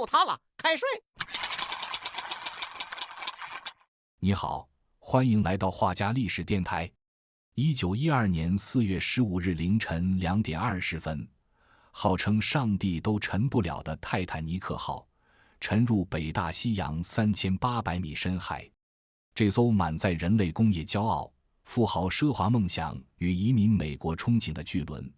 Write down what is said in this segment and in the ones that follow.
他了，開睡。你好，歡迎來到畫家歷史電台。1912年4月15日凌晨2點20分，號稱上帝都沉不了的泰坦尼克號沉入北大西洋3800米深海。這艘滿載人類工業驕傲、富豪奢華夢想與移民美國憧憬的巨輪，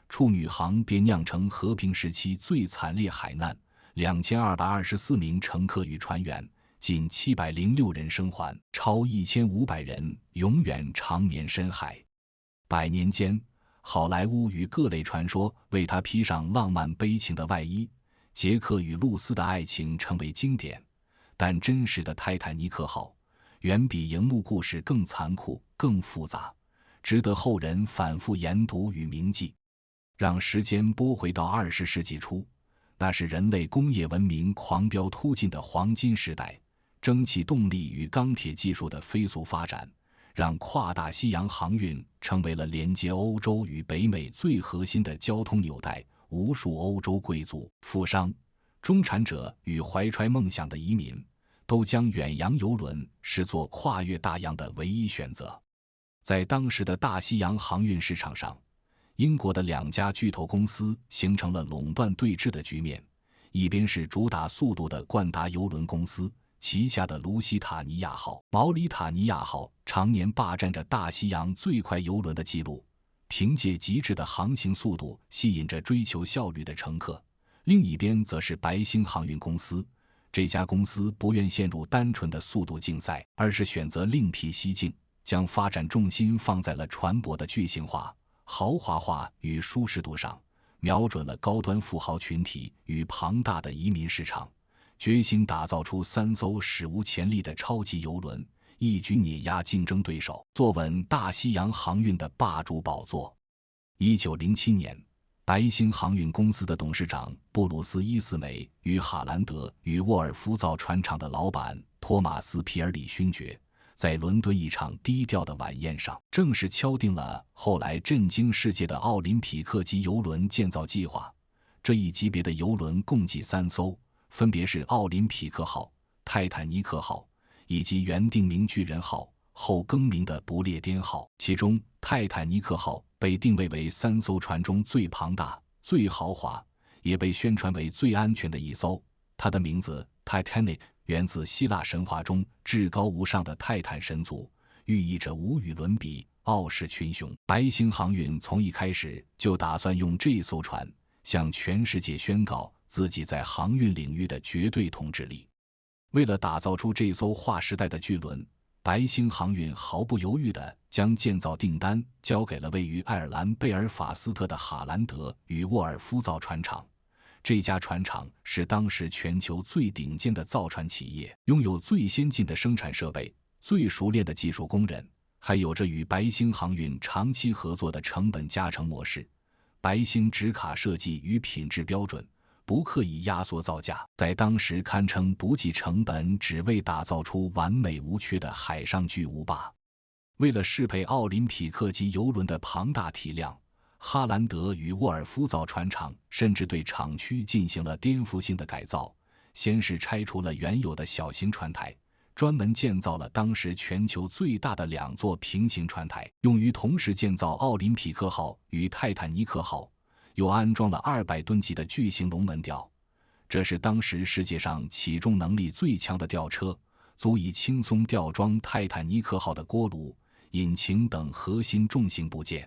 處女航便釀成和平時期最慘烈海難，2224名乘客與船員，近706人生還，超1500人永遠長眠深海。100年間，好萊塢與各類傳說為他披上浪漫悲情的外衣，傑克與露絲的愛情成為經典，但真實的泰坦尼克號遠比熒幕故事更殘酷、更複雜，值得後人反覆研讀與銘記。讓時間撥回到20世紀初，那是人類工業文明狂飆突進的黃金時代，蒸汽動力與鋼鐵技術的飛速發展，讓跨大西洋航運成為了連接歐洲與北美最核心的交通紐帶。無數歐洲貴族、富商、中產者與懷揣夢想的移民，都將遠洋郵輪視作跨越大洋的唯一選擇。在當時的大西洋航運市場上，英國的2家巨頭公司形成了壟斷對峙的局面，一邊是主打速度的冠達郵輪公司，旗下的盧西塔尼亞號、毛里塔尼亞號常年霸占着大西洋最快郵輪的記錄，憑借極致的航行速度吸引着追求效率的乘客；另一邊則是白星航運公司，這家公司不願陷入單純的速度競賽，而是選擇另闢蹊徑，將發展重心放在了船舶的巨型化、豪華化與舒適度上，瞄準了高端富豪群體與龐大的移民市場，決心打造出3艘史無前例的超級郵輪，一舉碾壓競爭對手，坐穩大西洋航運的霸主寶座。1907年，白星航運公司的董事長布魯斯·伊斯梅與哈蘭德與沃爾夫造船廠的老闆托馬斯·皮尔里勳爵，在倫敦一場低調的晚宴上，正式敲定了後來震驚世界的奧林匹克級郵輪建造計劃。這一級別的郵輪共計3艘，分別是奧林匹克號、泰坦尼克號以及原定名巨人號後更名的不列顛號。其中，泰坦尼克號被定位為3艘船中最龐大、最豪華，也被宣傳為最安全的一艘。它的名字 Titanic 源自希臘神話中至高無上的泰坦神族，寓意着無與倫比、傲視群雄。白星航運從一開始就打算用這艘船向全世界宣告自己在航運領域的絕對統治力。為了打造出這艘劃時代的巨輪，白星航運毫不猶豫地將建造訂單交給了位於愛爾蘭貝爾法斯特的哈蘭德與沃爾夫造船廠。這家船廠是當時全球最頂尖的造船企業，擁有最先進的生產設備、最熟練的技術工人，還有着與白星航運長期合作的成本加成模式。白星直卡設計與品質標準，不刻意壓縮造價，在當時堪稱不計成本，只為打造出完美無缺的海上巨無霸。為了適配奧林匹克級郵輪的龐大體量，哈蘭德與沃爾夫造船廠甚至對廠區進行了顛覆性的改造。先是拆除了原有的小型船台，專門建造了當時全球最大的2座平行船台，用於同時建造奧林匹克號與泰坦尼克號。又安裝了200噸级的巨型龙門吊，這是當時世界上起重能力最強的吊車，足以輕鬆吊裝泰坦尼克號的鍋爐、引擎等核心重型部件。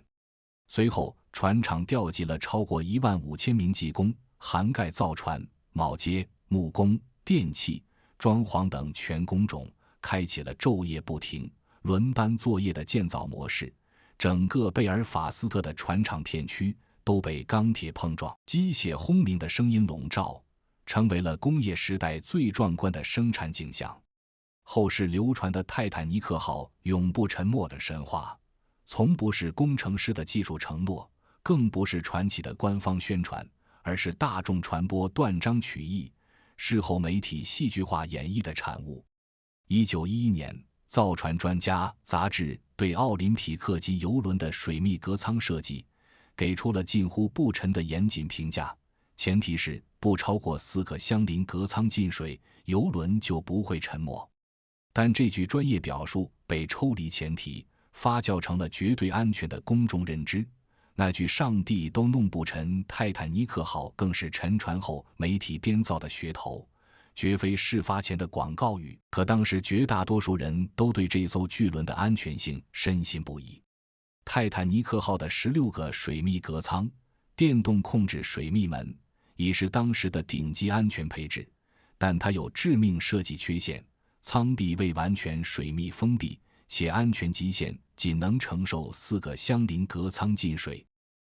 隨後，船廠調集了超過15000名技工，涵蓋造船、鉚接、木工、電氣、裝潢等全工種，開啟了晝夜不停、輪班作業的建造模式。整個貝爾法斯特的船廠片區都被鋼鐵碰撞、機械轟鳴的聲音籠罩，成為了工業時代最壯觀的生產景象。後世流傳的泰坦尼克號永不沉沒的神話，從不是工程師的技術承諾，更不是傳奇的官方宣傳，而是大眾傳播斷章取義、事後媒體戲劇化演繹的產物。1911年，造船專家雜誌對奧林匹克級郵輪的水密隔艙設計給出了近乎不沉的嚴謹評價，前提是不超過4個相鄰隔艙進水，郵輪就不會沉沒。但這句專業表述被抽離前提，發酵成了絕對安全的公眾認知。那句上帝都弄不沉泰坦尼克號更是沉船後媒體編造的噱頭，絕非事發前的廣告語。可當時絕大多數人都對這艘巨輪的安全性深信不疑。泰坦尼克號的16個水密隔艙、電動控制水密門已是當時的頂級安全配置，但它有致命設計缺陷，艙壁未完全水密封閉，且安全極限僅能承受4個相鄰隔艙進水。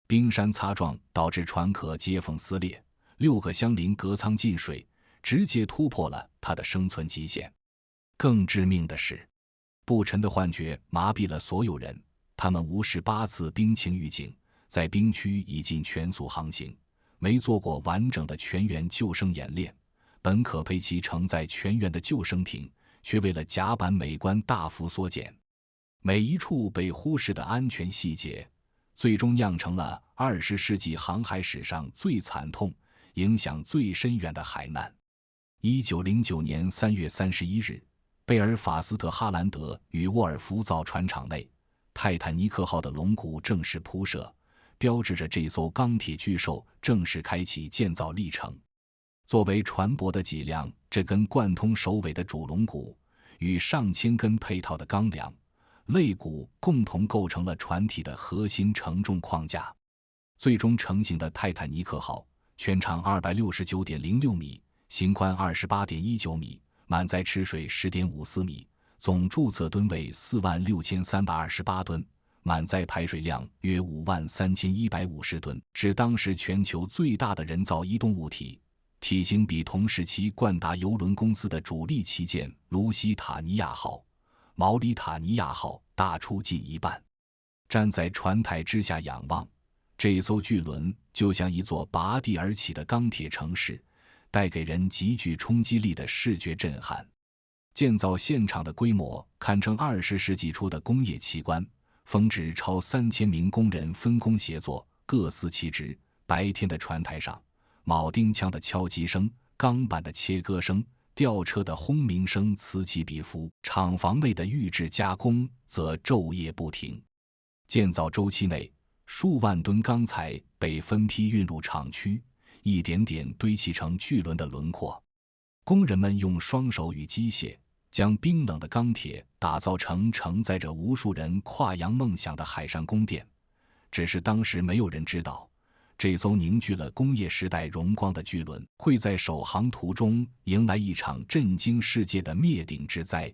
冰山擦撞導致船殼接縫撕裂，6個相鄰隔艙進水，直接突破了它的生存極限。更致命的是，不沉的幻覺麻痹了所有人，他們无视8次冰情預警，在冰區已盡全速航行，沒做過完整的全員救生演練。本可配其承載全員的救生艇，卻為了甲板美觀大幅縮減。每一處被忽視的安全細節，最終釀成了20世紀航海史上最慘痛、影響最深遠的海難。1909年3月31日，貝爾法斯特哈蘭德與沃爾夫造船廠內，泰坦尼克號的龍骨正式鋪設，標誌着這艘鋼鐵巨獸正式開啟建造歷程。作為船舶的脊梁，這根貫通首尾的主龍骨與上千根配套的鋼梁、肋骨共同構成了船體的核心承重框架。最終成型的泰坦尼克號，全長269.06米，型寬28.19米，滿載吃水10.54米，總注冊噸位46328噸，滿載排水量約53150噸，是當時全球最大的人造移動物體。體型比同時期冠達郵輪公司的主力旗艦盧西塔尼亞號、毛里塔尼亞號大出近1半。站在船台之下仰望，這艘巨輪就像一座拔地而起的鋼鐵城市，帶給人極具衝擊力的視覺震撼。建造現場的規模堪稱20世紀初的工業奇觀，峰值超3000名工人分工協作，各司其職。白天的船台上，鉚釘槍的敲擊聲、鋼板的切割聲、吊車的轟鳴聲此起彼伏，廠房內的預製加工則晝夜不停。建造週期內，數萬噸鋼材被分批運入廠區，一點點堆砌成巨輪的輪廓。工人們用雙手與機械，將冰冷的鋼鐵打造成承載着無數人跨洋夢想的海上宮殿。只是當時沒有人知道，這艘凝聚了工業時代榮光的巨輪，會在首航途中迎來一場震驚世界的滅頂之災。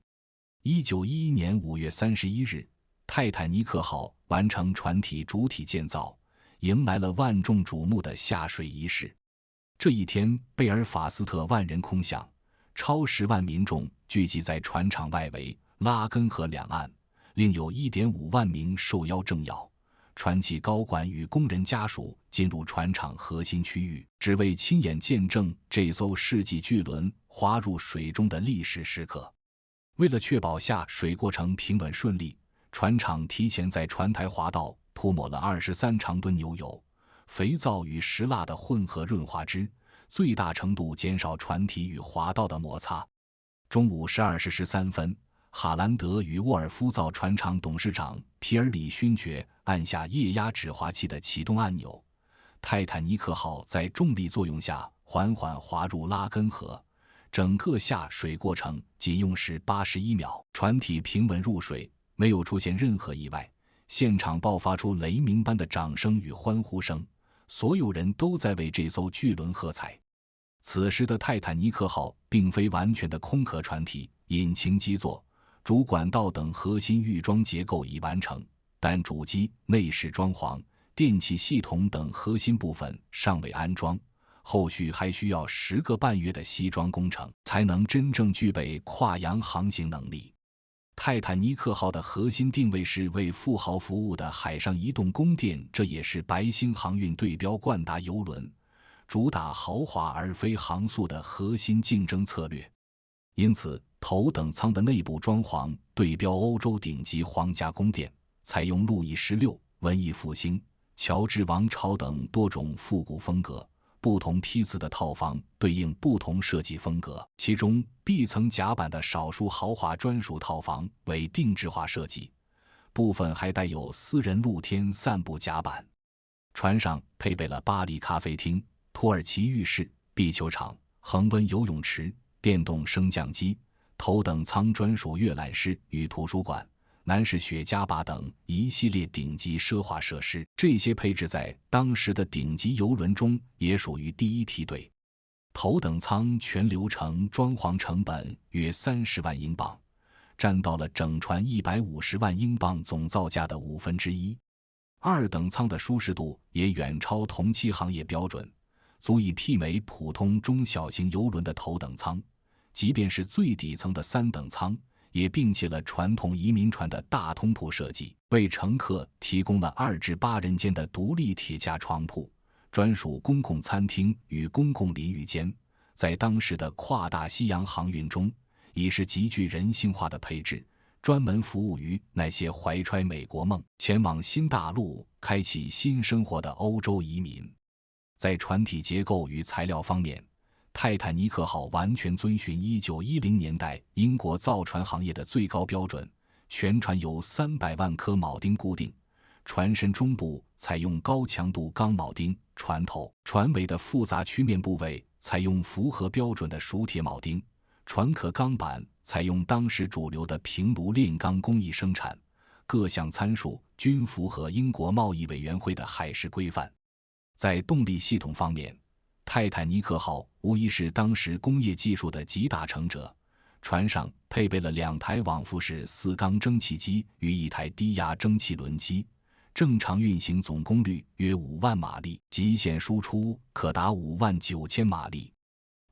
1911年5月31日，泰坦尼克號完成船體主體建造，迎來了萬眾矚目的下水儀式。這一天，貝爾法斯特萬人空巷，超10萬民眾聚集在船廠外圍、拉根河兩岸，另有1.5萬名受邀政要、船企高管與工人家屬進入船廠核心區域，只為親眼見證這艘世紀巨輪滑入水中的歷史時刻。為了確保下水過程平穩順利，船廠提前在船台滑道塗抹了23長噸牛油、肥皂與石蠟的混合潤滑劑，最大程度減少船體與滑道的摩擦。中午12時13分，哈蘭德與沃爾夫造船廠董事長皮尔里勳爵按下液壓止滑器的啟動按鈕，泰坦尼克號在重力作用下緩緩滑入拉根河，整個下水過程僅用時81秒，船體平穩入水，沒有出現任何意外。現場爆發出雷鳴般的掌聲與歡呼聲，所有人都在為這艘巨輪喝彩。此時的泰坦尼克號並非完全的空殼船體，引擎基座、主管道等核心預裝結構已完成，但主機、內飾裝潢、電氣系統等核心部分尚未安裝，後續還需要10個半月的西裝工程，才能真正具備跨洋航行能力。泰坦尼克號的核心定位是為富豪服務的海上移動宮殿，這也是白星航運對標冠達郵輪，主打豪華而非航速的核心競爭策略。因此，頭等艙的內部裝潢對標歐洲頂級皇家宮殿，採用路易16、文藝復興、喬治王朝等多種復古風格，不同批次的套房對應不同設計風格，其中 B 層甲板的少數豪華專屬套房為定制化設計，部分還帶有私人露天散步甲板。船上配備了巴黎咖啡廳、土耳其浴室、壁球場、恆溫游泳池、電動升降機、頭等艙專屬閱覽室與圖書館、男士雪茄吧等一系列頂級奢華設施，這些配置在當時的頂級郵輪中也屬於第一梯隊。頭等艙全流程裝潢成本約30萬英鎊，占到了整船150萬英鎊總造價的1/5。二等艙的舒適度也遠超同期行業標準，足以媲美普通中小型郵輪的頭等艙。即便是最底層的3等艙，也摒棄了傳統移民船的大通鋪設計，為乘客提供了2至8人間的獨立鐵架床鋪、專屬公共餐廳與公共淋浴間。在當時的跨大西洋航運中，已是極具人性化的配置，專門服務於那些懷揣美國夢、前往新大陸開啟新生活的歐洲移民。在船體結構與材料方面，泰坦尼克號完全遵循1910年代英國造船行業的最高標準，全船由300萬顆鉚釘固定，船身中部採用高強度鋼鉚釘，船頭、船尾的複雜曲面部位採用符合標準的熟鐵鉚釘，船殼鋼板採用當時主流的平爐煉鋼工藝生產，各項參數均符合英國貿易委員會的海事規範。在動力系統方面，泰坦尼克號無疑是當時工業技術的集大成者，船上配備了2台往復式4缸蒸汽機與1台低壓蒸汽輪機，正常運行總功率約5萬馬力，極限輸出可達59000馬力。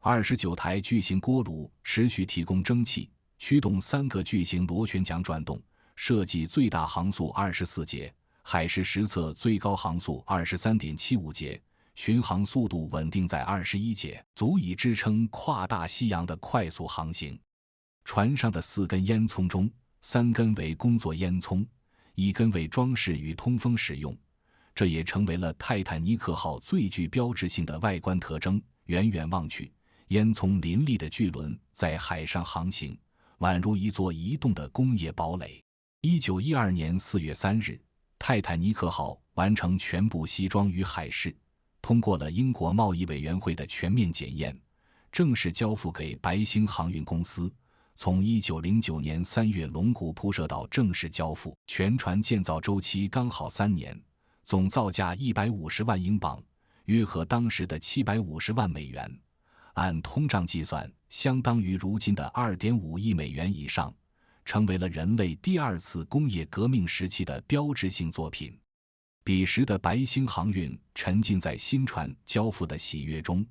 29台巨型鍋爐持續提供蒸汽，驅動3個巨型螺旋桨轉動，設計最大航速24節，海事實測最高航速23.75節。巡航速度穩定在21節，足以支撐跨大西洋的快速航行。船上的4根煙囪中，3根為工作煙囪，1根為裝飾與通風使用，這也成為了泰坦尼克號最具標誌性的外觀特徵。遠遠望去，煙囪林立的巨輪在海上航行，宛如一座移動的工業堡壘。1912年4月3日，泰坦尼克號完成全部西裝與海試，通過了英國貿易委員會的全面檢驗，正式交付給白星航運公司。從1909年3月龍骨鋪設到正式交付，全船建造周期剛好3年，總造價150萬英鎊，約合當時的750萬美元，按通脹計算，相當於如今的2.5億美元以上，成為了人類第2次工業革命時期的標誌性作品。彼時的白星航運沉浸在新船交付的喜悅中，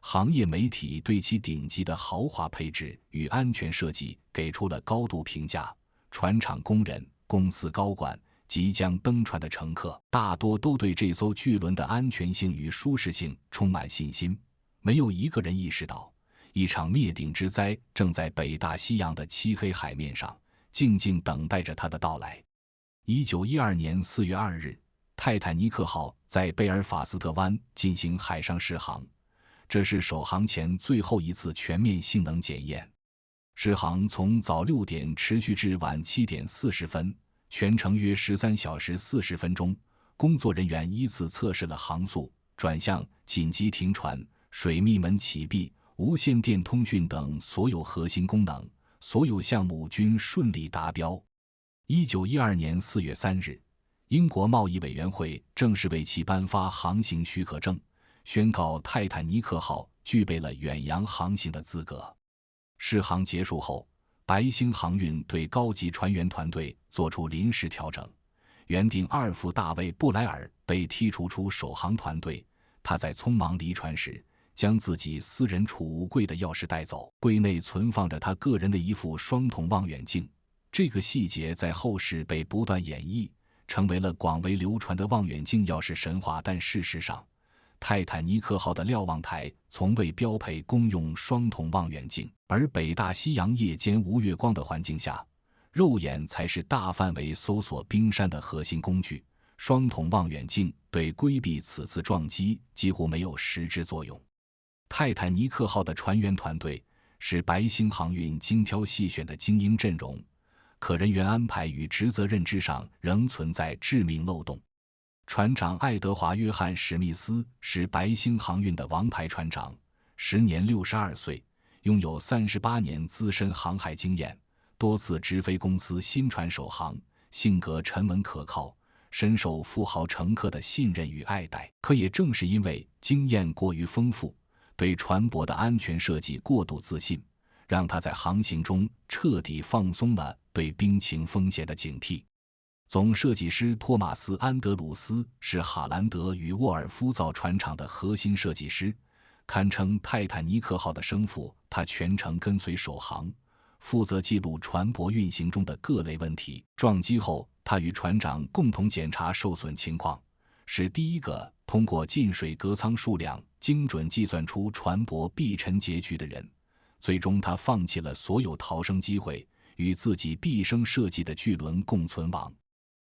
行業媒體對其頂級的豪華配置與安全設計給出了高度評價。船廠工人、公司高管、即將登船的乘客，大多都對這艘巨輪的安全性與舒適性充滿信心，沒有一個人意識到，一場滅頂之災正在北大西洋的漆黑海面上靜靜等待着它的到來。1912年4月2日，泰坦尼克號在貝爾法斯特灣進行海上試航，這是首航前最後一次全面性能檢驗。試航從早6點持續至晚7點40分，全程約13小時40分鐘。工作人員依次測試了航速、轉向、緊急停船、水密門啟閉、無線電通訊等所有核心功能，所有項目均順利達標。1912年4月3日，英國貿易委員會正式為其頒發航行許可證，宣告泰坦尼克號具備了遠洋航行的資格。試航結束後，白星航運對高級船員團隊作出臨時調整，原定2副大衛·布萊爾被剔除出首航團隊。他在匆忙離船時，將自己私人儲物櫃的鑰匙帶走，櫃內存放着他個人的一副雙筒望遠鏡。這個細節在後世被不斷演繹，成為了廣為流傳的望遠鏡鑰匙神話。但事實上，泰坦尼克號的瞭望台從未標配公用雙筒望遠鏡，而北大西洋夜間無月光的環境下，肉眼才是大範圍搜索冰山的核心工具。雙筒望遠鏡對規避此次撞擊幾乎沒有實質作用。泰坦尼克號的船員團隊是白星航運精挑細選的精英陣容，可人員安排與職責認知上仍存在致命漏洞。船長愛德華·約翰·史密斯是白星航運的王牌船長，時年62歲，擁有38年資深航海經驗，多次直飛公司新船首航，性格沉穩可靠，深受富豪乘客的信任與愛戴。可也正是因為經驗過於豐富，對船舶的安全設計過度自信，讓他在航行中徹底放鬆了對冰情風險的警惕。總設計師托馬斯·安德魯斯是哈蘭德與沃爾夫造船廠的核心設計師，堪稱泰坦尼克號的生父。他全程跟隨首航，負責記錄船舶運行中的各類問題。撞擊後，他與船長共同檢查受損情況，是第一個通過進水隔艙數量精準計算出船舶必沉結局的人。最終，他放棄了所有逃生機會，與自己畢生設計的巨輪共存亡。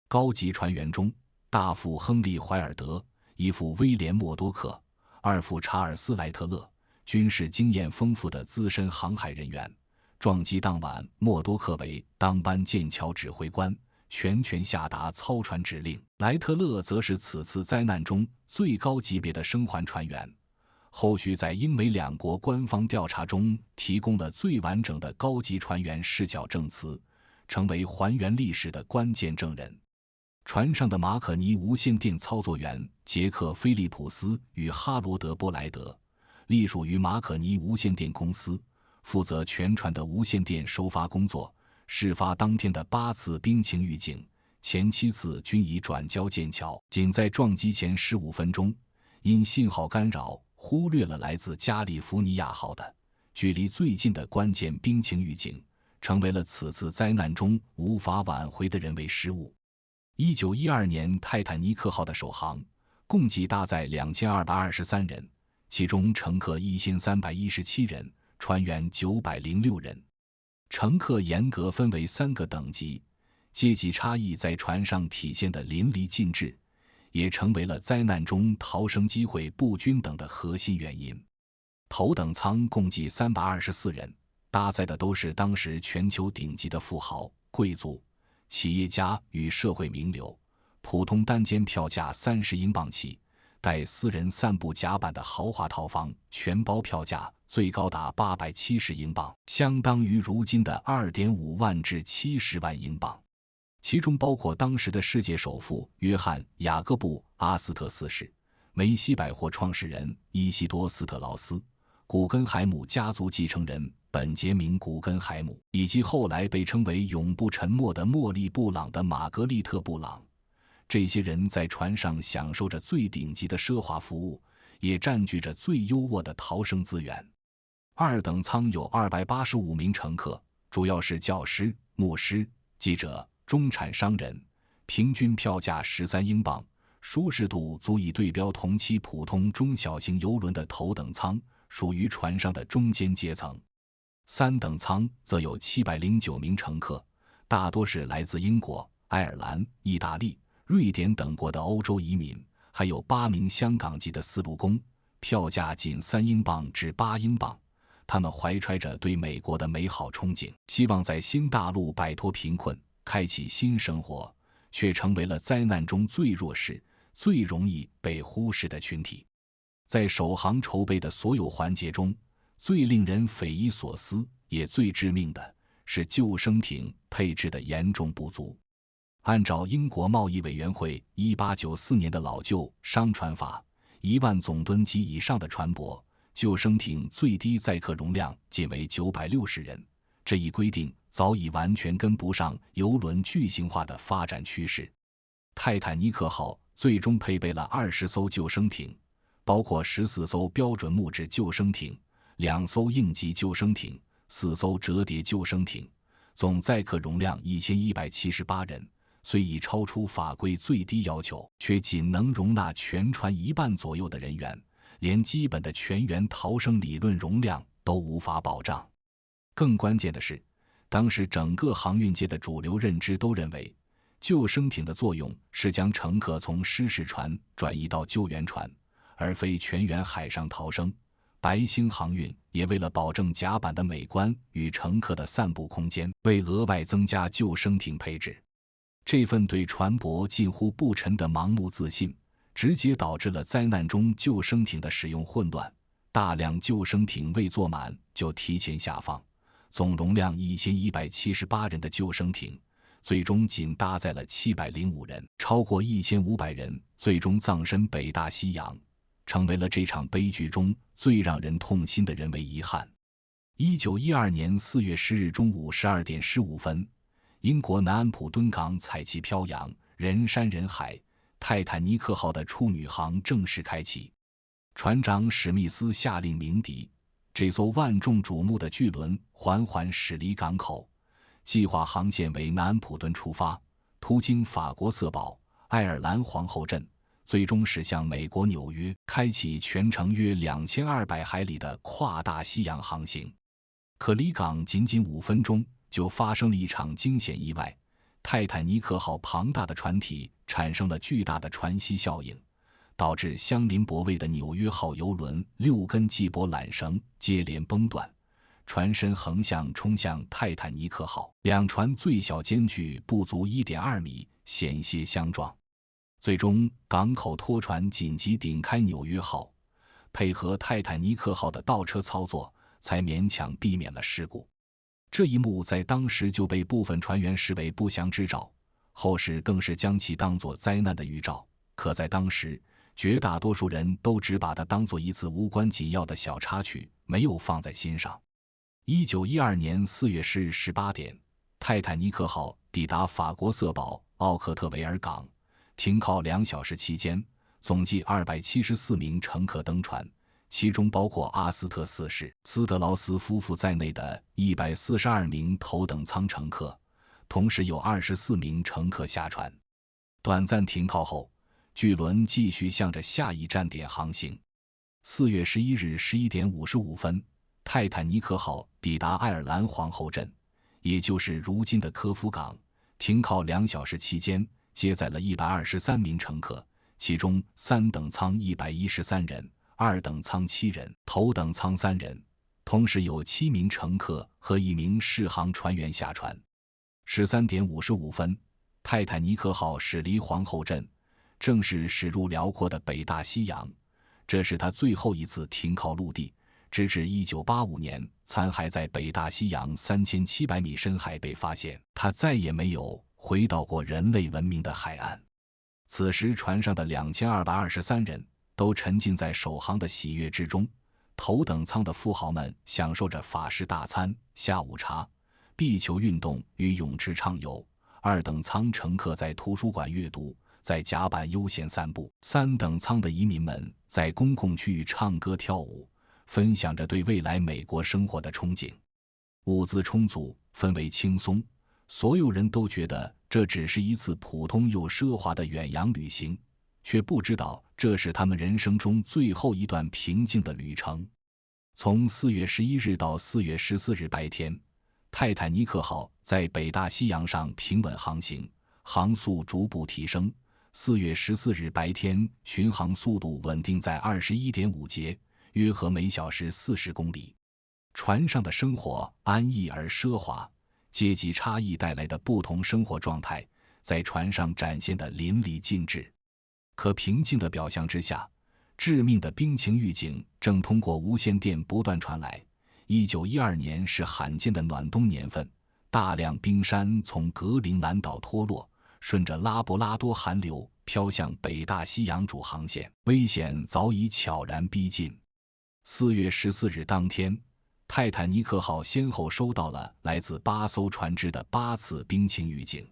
高級船員中，大副亨利·懷爾德、一副威廉·默多克、二副查爾斯·萊特勒均是經驗豐富的資深航海人員。撞擊當晚，默多克為當班艦橋指揮官，全權下達操船指令；萊特勒則是此次災難中最高級別的生還船員，後續在英美兩國官方調查中提供了最完整的高級船員視角證詞，成為還原歷史的關鍵證人。船上的馬可尼無線電操作員傑克·菲利普斯與哈羅德·波萊德隸屬於馬可尼無線電公司，負責全船的無線電收發工作。事發當天的8次冰情預警，前7次均已轉交劍橋，僅在撞擊前15分鐘，因信號干擾忽略了來自加利福尼亞號的距離最近的關鍵冰情預警，成為了此次災難中無法挽回的人為失誤。1912年泰坦尼克號的首航，共計搭載2223人，其中乘客1317人，船員906人。乘客嚴格分為3個等級，階級差異在船上體現得淋漓盡致，也成為了災難中逃生機會不均等的核心原因。頭等艙共計324人，搭載的都是當時全球頂級的富豪、貴族、企業家與社會名流，普通單間票價30英鎊起，帶私人散步甲板的豪華套房，全包票價最高達870英鎊，相當於如今的2.5萬至70萬英鎊，其中包括當時的世界首富約翰·雅各布·阿斯特斯氏、梅西百貨創始人伊西多·斯特勞斯、古根海姆家族继承人本傑明·古根海姆，以及後來被稱為永不沉没的茉莉·布朗的瑪格麗特·布朗。這些人在船上享受着最頂級的奢華服務，也佔據着最優渥的逃生資源。2等艙有285名乘客，主要是教師、牧師、記者、中產商人，平均票價13英鎊，舒適度足以對標同期普通中小型郵輪的頭等艙，屬於船上的中間階層。3等艙則有709名乘客，大多是來自英國、愛爾蘭、意大利、瑞典等國的歐洲移民，還有8名香港籍的司路工，票價僅3英鎊至8英鎊。他們懷揣着對美國的美好憧憬，希望在新大陸擺脫貧困，開啟新生活，卻成為了災難中最弱勢、最容易被忽視的群體。在首航籌備的所有環節中，最令人匪夷所思也最致命的是救生艇配置的嚴重不足。按照英國貿易委員會1894年的老舊商船法，1萬总噸及以上的船舶，救生艇最低載客容量仅為960人。這一規定早已完全跟不上郵輪巨型化的發展趨勢。泰坦尼克號最終配備了20艘救生艇，包括14艘標準木質救生艇、2艘應急救生艇、4艘折疊救生艇，總載客容量1178人。雖已超出法規最低要求，卻僅能容納全船1半左右的人員，連基本的全員逃生理論容量都無法保障。更關鍵的是，當時整個航運界的主流認知都認為，救生艇的作用是將乘客從失事船轉移到救援船，而非全員海上逃生。白星航運也為了保證甲板的美觀與乘客的散步空間，为額外增加救生艇配置。這份對船舶近乎不臣的盲目自信，直接導致了災難中救生艇的使用混亂，大量救生艇未坐滿就提前下放，總容量1178人的救生艇，最終僅搭載了705人，超過1500人最終葬身北大西洋，成為了這場悲劇中最讓人痛心的人為遺憾。1912年4月10日中午12點15分，英國南安普敦港彩旗飄揚，人山人海，泰坦尼克號的處女航正式開啟。船長史密斯下令鳴笛，這艘萬眾矚目的巨輪緩緩駛離港口，計劃航線為南安普敦出發，途經法國瑟堡、愛爾蘭皇後鎮，最終駛向美國紐約，開啟全長約2200海里的跨大西洋航行。可離港僅5分鐘，就發生了一場驚險意外。泰坦尼克號龐大的船體產生了巨大的船吸效應，導致相鄰泊位的紐約號郵輪6根繫泊纜繩接連崩斷，船身橫向衝向泰坦尼克號，兩船最小間距不足1.2米，險些相撞。最終，港口拖船緊急頂開紐約號，配合泰坦尼克號的倒車操作，才勉強避免了事故。這一幕在當時就被部分船員視為不祥之兆，後世更是將其當作災難的預兆。可在當時，絕大多數人都只把它當作一次無關緊要的小插曲，沒有放在心上。1912年4月10日18點，泰坦尼克號抵達法國瑟堡奧克特維爾港，停靠2小時期間，總計274名乘客登船，其中包括阿斯特四世、斯德勞斯夫婦在內的142名頭等艙乘客，同時有24名乘客下船。短暫停靠後，巨輪繼續向着下一站點航行。4月11日11點55分，泰坦尼克號抵達愛爾蘭皇後鎮，也就是如今的科夫港，停靠2小時期間，接載了123名乘客，其中3等艙113人。2等艙7人，頭等艙3人，同時有7名乘客和1名適航船員下船。13點55分，泰坦尼克號駛離皇後鎮，正式駛入遼闊的北大西洋。這是他最後一次停靠陸地，直至1985年殘骸在北大西洋3700米深海被發現，他再也沒有回到過人類文明的海岸。此時船上的2223人都沉浸在首航的喜悅之中，頭等艙的富豪們享受着法式大餐、下午茶、壁球運動與泳池暢遊；2等艙乘客在圖書館閱讀，在甲板悠閒散步；3等艙的移民們在公共區域唱歌跳舞，分享着對未來美國生活的憧憬。物資充足，氛圍輕鬆，所有人都覺得這只是一次普通又奢華的遠洋旅行，卻不知道這是他們人生中最後一段平靜的旅程。從4月11日到4月14日白天，泰坦尼克號在北大西洋上平穩航行，航速逐步提升。4月14日白天，巡航速度穩定在21.5節，約合每小時40公里。船上的生活安逸而奢華，階級差異帶來的不同生活狀態，在船上展現得淋漓盡致。可平靜的表象之下，致命的兵情預警正通過無線電不斷傳來。1912年是罕見的暖冬年份，大量冰山從格陵蘭島脫落，順着拉布拉多寒流飄向北大西洋主航線，危險早已悄然逼近。4月14日當天，泰坦尼克號先後收到了來自8艘船只的8次兵情預警，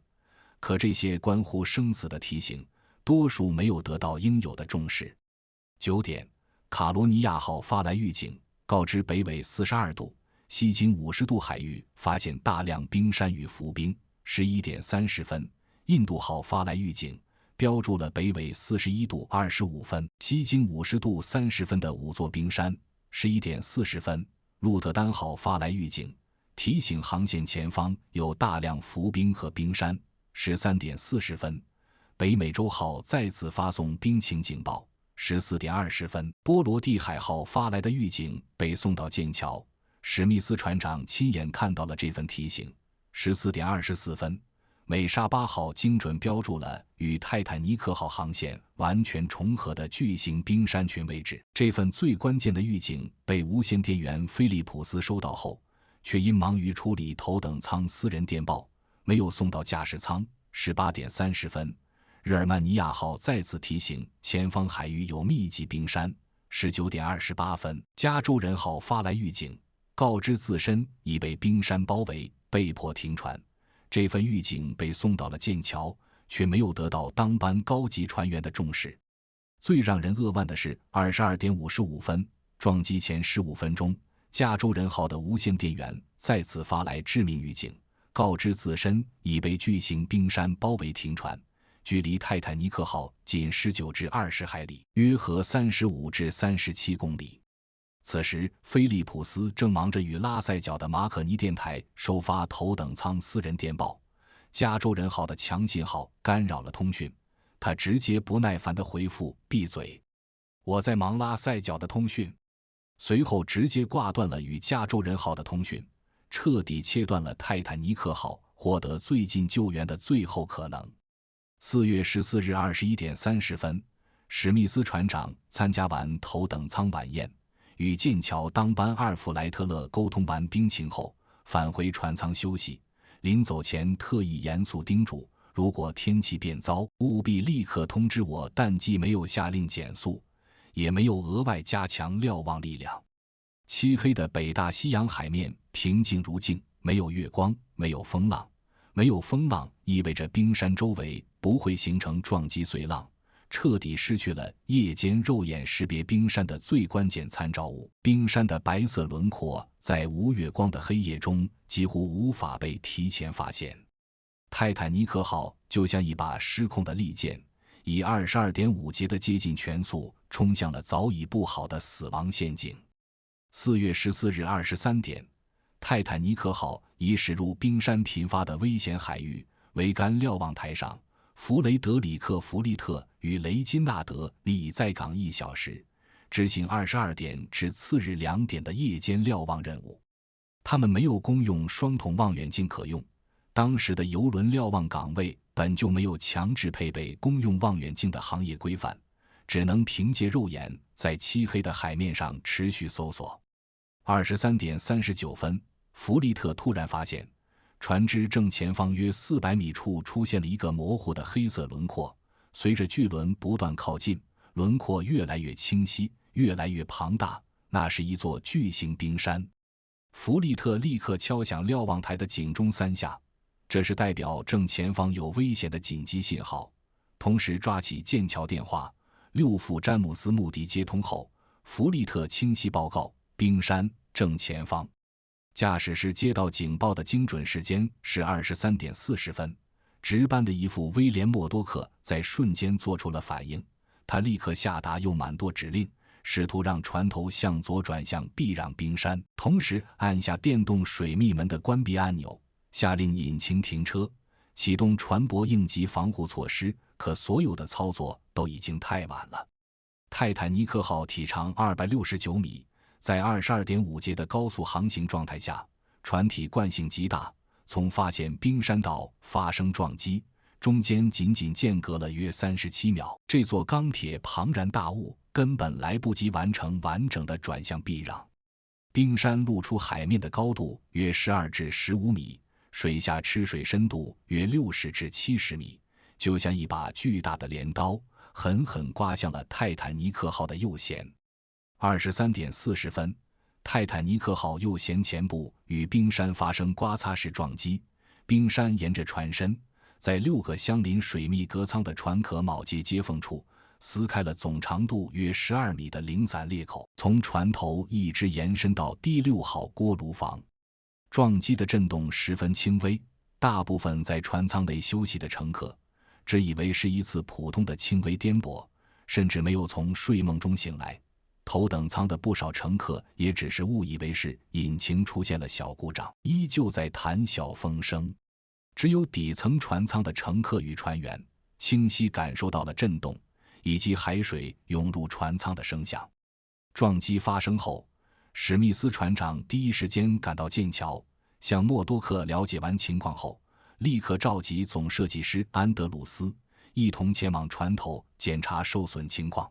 可這些關乎生死的提醒，多數沒有得到應有的重視。9點，卡羅尼亞號發來預警，告知北緯42度、西經50度海域發現大量冰山與浮冰。11點30分，印度號發來預警，標注了北緯41度25分、西經50度30分的5座冰山。11點40分，鹿特丹號發來預警，提醒航線前方有大量浮冰和冰山。13:40，北美洲號再次發送兵情警報。14:20，波羅的海號發來的預警被送到劍橋，史密斯船長親眼看到了這份提醒。14:24，美沙巴號精準標注了與泰坦尼克號航線完全重合的巨型冰山群位置。這份最關鍵的預警被無線電員菲利普斯收到後，卻因忙於處理頭等艙私人電報，沒有送到駕駛艙。18:30，日耳曼尼亞號再次提醒前方海域有密集冰山。19:28，加州人號發來預警，告知自身已被冰山包圍，被迫停船。這份預警被送到了劍橋，卻沒有得到當班高級船員的重視。最讓人扼腕的是22:55，撞擊前15分鐘，加州人號的無線電員再次發來致命預警，告知自身已被巨型冰山包圍停船，距離泰坦尼克號僅19至20海里，約合35至37公里。此時，菲利普斯正忙着與拉塞角的馬可尼電台收發頭等艙私人電報，加州人號的強信號干擾了通訊。他直接不耐煩地回復：“閉嘴，我在忙拉塞角的通訊。”隨後直接掛斷了與加州人號的通訊，徹底切斷了泰坦尼克號獲得最近救援的最後可能。4月14日21:30，史密斯船長參加完頭等艙晚宴，與劍橋當班阿爾弗萊特勒溝通完兵情後，返回船艙休息。臨走前特意嚴肅叮囑，如果天氣變糟，務必立刻通知我，但既沒有下令減速，也沒有額外加強瞭望力量。漆黑的北大西洋海面平靜如鏡，沒有月光，沒有風浪。沒有風浪意味着冰山周圍不會形成撞擊碎浪，徹底失去了夜間肉眼識別冰山的最關鍵參照物。冰山的白色輪廓在無月光的黑夜中幾乎無法被提前發現。泰坦尼克號就像一把失控的利劍，以22.5節的接近全速衝向了早已布好的死亡陷阱。4月14日23點，泰坦尼克號已駛入冰山頻發的危險海域，桅杆瞭望台上，弗雷德里克·弗利特與雷金納德已在港1小時，執行22點至次日2點的夜間瞭望任務。他們沒有公用雙筒望遠鏡可用，當時的郵輪瞭望崗位本就沒有強制配備公用望遠鏡的行業規範，只能憑借肉眼在漆黑的海面上持續搜索。23點39分，弗利特突然發現，船只正前方約400米處出現了一個模糊的黑色輪廓。隨着巨輪不斷靠近，輪廓越來越清晰，越來越龐大，那是一座巨型冰山。弗利特立刻敲響瞭望台的警鐘3下，這是代表正前方有危險的緊急信號。同時抓起劍橋電話，6副詹姆斯穆迪接通後，弗利特清晰報告：冰山正前方。駕駛室接到警報的精準時間是23點40分，值班的一副威廉·默多克在瞬間做出了反應，他立刻下達又蛮多指令，試圖讓船頭向左轉向避讓冰山，同時按下電動水密門的關閉按钮，下令引擎停車，啟動船舶應急防護措施。可所有的操作都已經太晚了。泰坦尼克號體長269米，在22.5節的高速航行狀態下，船體慣性極大，從發現冰山到發生撞擊，中間僅僅間隔了約37秒。這座鋼鐵龐然大物根本來不及完成完整的轉向避讓。冰山露出海面的高度約12至15米，水下吃水深度約60至70米，就像一把巨大的镰刀，狠狠刮向了泰坦尼克號的右舷。23點40分，泰坦尼克號右舷前部與冰山發生刮擦式撞擊，冰山沿着船身，在6個相鄰水密隔艙的船殼鉚接接縫處，撕開了總長度約12米的零散裂口，從船頭一直延伸到第6號鍋爐房。撞擊的震動十分輕微，大部分在船艙內休息的乘客只以為是一次普通的輕微顛簸，甚至沒有從睡夢中醒來。頭等艙的不少乘客也只是誤以為是引擎出現了小故障，依舊在談笑風生。只有底層船艙的乘客與船員清晰感受到了震動以及海水湧入船艙的聲響。撞擊發生後，史密斯船長第一時間趕到劍橋，向默多克了解完情況後，立刻召集總設計師安德魯斯一同前往船頭檢查受損情況。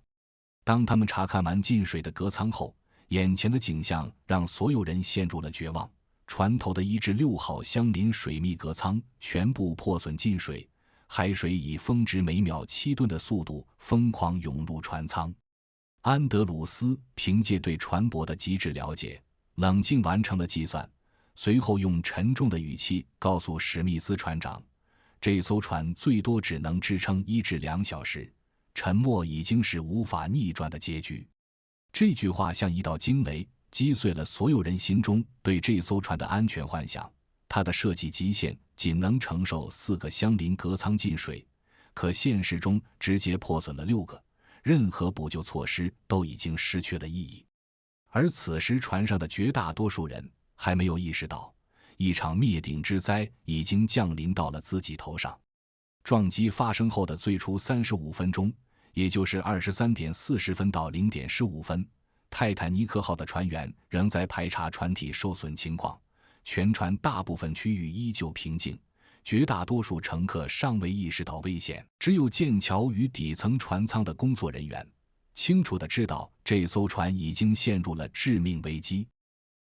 當他們查看完進水的隔艙後，眼前的景象讓所有人陷入了絕望。船頭的1至6號相鄰水密隔艙全部破損進水，海水以峰值每秒7噸的速度瘋狂湧入船艙。安德魯斯憑借對船舶的極致了解，冷靜完成了計算，隨後用沉重的語氣告訴史密斯船長，這艘船最多只能支撐1至2小時，沉沒已經是無法逆轉的結局。這句話像一道驚雷，擊碎了所有人心中對這艘船的安全幻想。它的設計極限僅能承受4個相鄰隔艙進水，可現實中直接破損了6個，任何補救措施都已經失去了意義。而此時船上的絕大多數人還沒有意識到，一場滅頂之災已經降臨到了自己頭上。撞擊發生後的最初35分鐘，也就是23點40分到0點15分，泰坦尼克號的船員仍在排查船體受損情況，全船大部分區域依舊平靜，絕大多數乘客尚未意識到危險。只有劍橋與底層船艙的工作人員清楚地知道這艘船已經陷入了致命危機。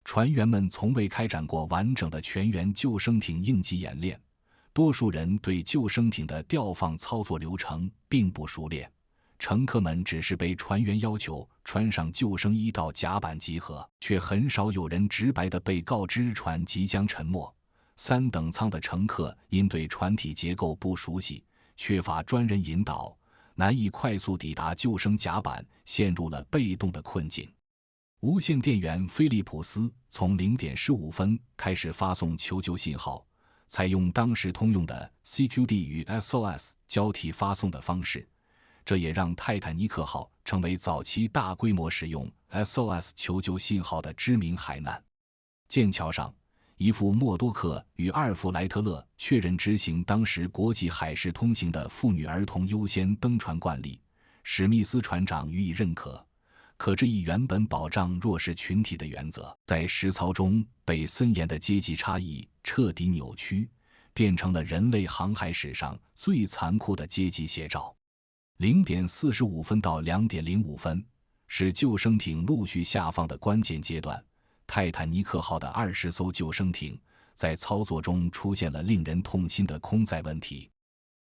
船員們從未開展過完整的全员救生艇应急演練，多數人对救生艇的吊放操作流程并不熟練，乘客們只是被船員要求穿上救生衣到甲板集合，卻很少有人直白地被告知船即將沉沒。3等艙的乘客因對船體結構不熟悉，缺乏專人引導，難以快速抵達救生甲板，陷入了被動的困境。無線電員菲利普斯從0點15分開始發送求救信號，採用當時通用的 CQD 與 SOS 交替發送的方式，這也讓泰坦尼克號成為早期大規模使用 SOS 求救信號的知名海難。劍橋上，一副默多克與阿爾弗萊特勒確認執行當時國際海事通行的婦女兒童優先登船慣例，史密斯船長予以認可。可這一原本保障弱勢群體的原則，在實操中被森嚴的階級差異徹底扭曲，變成了人類航海史上最殘酷的階級寫照。0點45分到2點05分是救生艇陸續下放的關鍵階段。泰坦尼克號的20艘救生艇在操作中出現了令人痛心的空載問題。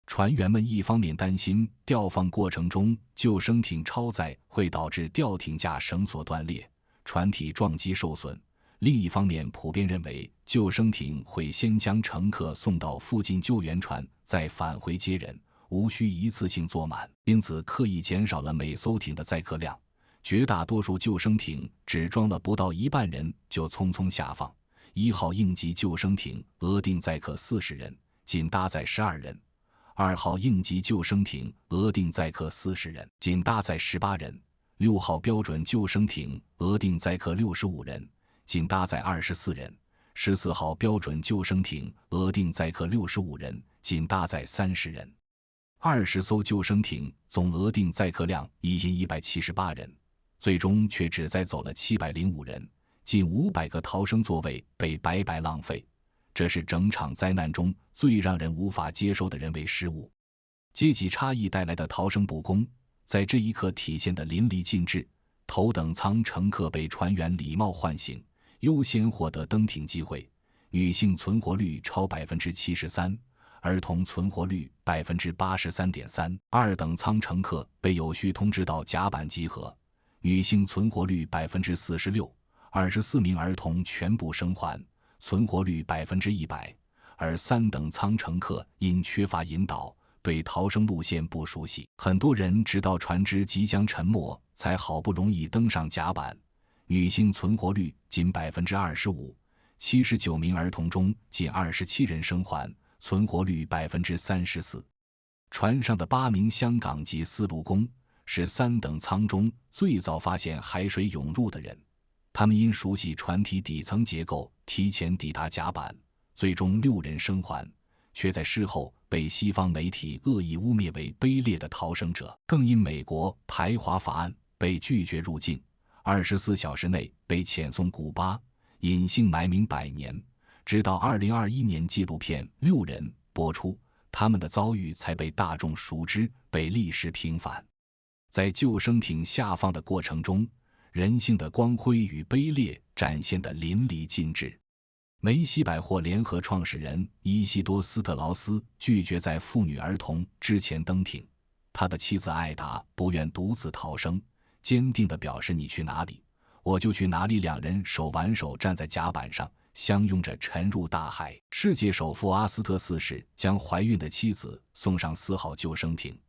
船員們一方面擔心吊放過程中救生艇超載會導致吊艇架繩索斷裂，船體撞擊受損；另一方面普遍認為救生艇會先將乘客送到附近救援船，再返回接人，無需一次性坐滿，因此刻意減少了每艘艇的載客量。絕大多數救生艇只裝了不到一半人就匆匆下放。1號應急救生艇額定載客40人，僅搭載12人。2號應急救生艇額定載客40人，僅搭載18人。6號標準救生艇額定載客65人，僅搭載24人。14號標準救生艇額定載客65人，僅搭載30人。20艘救生艇總額定載客量已經178人，最終卻只載走了705人，近500個逃生座位被白白浪費。這是整場災難中最讓人無法接受的人為失誤。階級差異帶來的逃生不公，在這一刻體現得淋漓盡致。頭等艙乘客被船員禮貌喚醒，優先獲得登艇機會，女性存活率超 73%， 兒童存活率 83.3%。2等艙乘客被有序通知到甲板集合，女性存活率 46%， 24名兒童全部生還，存活率 100%， 而3等艙乘客因缺乏引導，對逃生路線不熟悉，很多人直到船只即将沉沒才好不容易登上甲板。女性存活率僅 25%， 79名兒童中僅27人生還，存活率 34%。船上的8名香港籍司路工是3等艙中最早發現海水湧入的人，他們因熟悉船體底層結構，提前抵達甲板，最終6人生還，卻在事後被西方媒體惡意污衊為卑劣的逃生者，更因美國排華法案被拒絕入境，24小時內被遣送古巴，隱姓埋名100年，直到2021年紀錄片《6人》播出，他們的遭遇才被大眾熟知，被歷史平反。在救生艇下放的過程中，人性的光輝與卑劣展現得淋漓盡致。梅西百貨聯合創始人伊西多·斯特勞斯拒絕在婦女兒童之前登艇，他的妻子艾達不願獨自逃生，堅定地表示：“你去哪裡，我就去哪裡。”兩人手挽手站在甲板上，相擁着沉入大海。世界首富阿斯特4世將懷孕的妻子送上4號救生艇，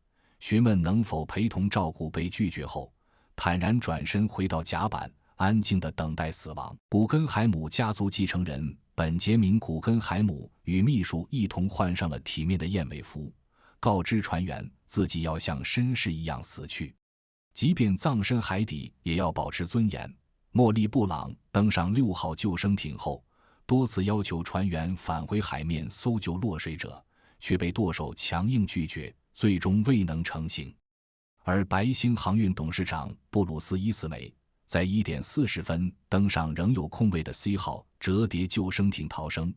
詢問能否陪同照顧，被拒絕後，坦然轉身回到甲板，安靜地等待死亡。古根海姆家族繼承人本傑明·古根海姆與秘書一同換上了體面的燕尾服，告知船員自己要像紳士一樣死去，即便葬身海底也要保持尊嚴。莫利·布朗登上6號救生艇後，多次要求船員返回海面搜救落水者，卻被舵手強硬拒絕，最終未能成行。而白星航運董事長布魯斯·伊斯梅在1點40分登上仍有空位的 C 號折疊救生艇逃生，